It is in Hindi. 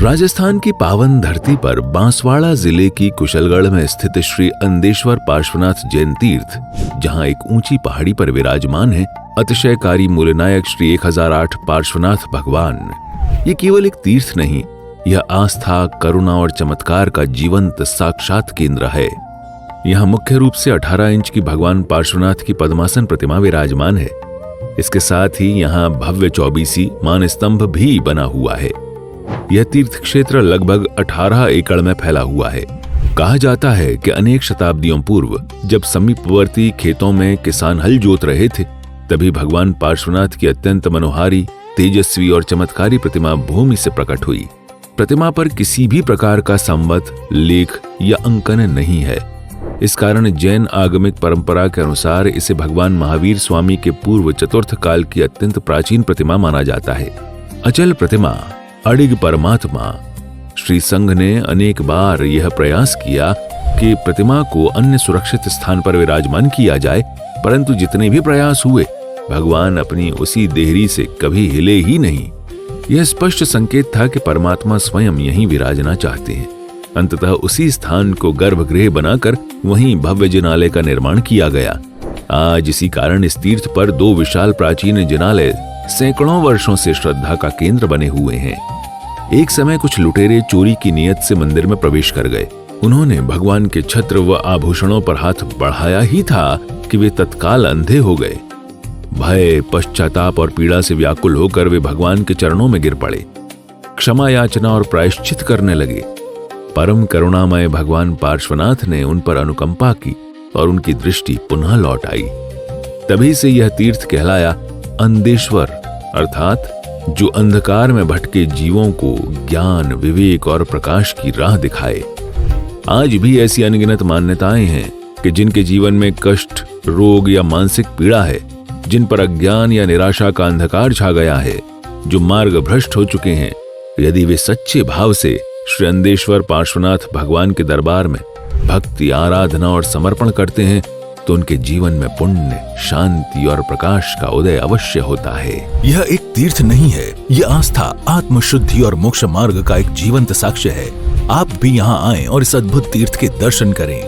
राजस्थान की पावन धरती पर बांसवाड़ा जिले की कुशलगढ़ में स्थित श्री अंदेश्वर पार्श्वनाथ जैन तीर्थ, जहां एक ऊंची पहाड़ी पर विराजमान है अतिशयकारी मूलनायक श्री 1008 पार्श्वनाथ भगवान। ये केवल एक तीर्थ नहीं, यह आस्था, करुणा और चमत्कार का जीवंत साक्षात केंद्र है। यहाँ मुख्य रूप से 18 इंच की भगवान पार्श्वनाथ की पद्मासन प्रतिमा विराजमान है। इसके साथ ही यहाँ भव्य 24 मान स्तंभ भी बना हुआ है। यह तीर्थ क्षेत्र लगभग 18 एकड़ में फैला हुआ है। कहा जाता है कि अनेक शताब्दियों पूर्व जब समीपवर्ती खेतों में किसान हल जोत रहे थे, तभी भगवान पार्श्वनाथ की अत्यंत मनोहारी, तेजस्वी और चमत्कारी प्रतिमा भूमि से प्रकट हुई। प्रतिमा पर किसी भी प्रकार का संवत, लेख या अंकन नहीं है। इस कारण जैन आगमिक परंपरा के अनुसार इसे भगवान महावीर स्वामी के पूर्व चतुर्थ काल की अत्यंत प्राचीन प्रतिमा माना जाता है। अचल प्रतिमा, अडिग परमात्मा। श्री संघ ने अनेक बार यह प्रयास किया कि प्रतिमा को अन्य सुरक्षित स्थान पर विराजमान किया जाए, परंतु जितने भी प्रयास हुए, भगवान अपनी उसी देहरी से कभी हिले ही नहीं। यह स्पष्ट संकेत था कि परमात्मा स्वयं यहीं विराजना चाहते हैं। अंततः उसी स्थान को गर्भगृह बनाकर वहीं भव्य जिनालय का निर्माण किया गया। आज इसी कारण इस तीर्थ पर 2 विशाल प्राचीन जिनालय सैकड़ों वर्षों से श्रद्धा का केंद्र बने हुए हैं। एक समय कुछ लुटेरे चोरी की नीयत से मंदिर में प्रवेश कर गए। उन्होंने भगवान के छत्र व आभूषणों पर हाथ बढ़ाया ही था कि वे तत्काल अंधे हो गए। भय, पश्चाताप और पीड़ा से व्याकुल होकर वे भगवान के चरणों में गिर पड़े, क्षमा याचना और प्रायश्चित करने लगे। परम करुणामय भगवान पार्श्वनाथ ने उन पर अनुकंपा की और उनकी दृष्टि पुनः लौट आई। तभी से यह तीर्थ कहलाया अंदेश्वर, अर्थात जो अंधकार में भटके जीवों को ज्ञान, विवेक और प्रकाश की राह दिखाए। आज भी ऐसी अनगिनत मान्यताएं हैं कि जिनके जीवन में कष्ट, रोग या मानसिक पीड़ा है, जिन पर अज्ञान या निराशा का अंधकार छा गया है, जो मार्ग भ्रष्ट हो चुके हैं, यदि वे सच्चे भाव से श्री अंदेश्वर पार्श्वनाथ भगवान के दरबार में भक्ति, आराधना और समर्पण करते हैं, तो उनके जीवन में पुण्य, शांति और प्रकाश का उदय अवश्य होता है। यह एक तीर्थ नहीं है, यह आस्था, आत्मशुद्धि और मोक्ष मार्ग का एक जीवंत साक्ष्य है। आप भी यहाँ आएं और इस अद्भुत तीर्थ के दर्शन करें।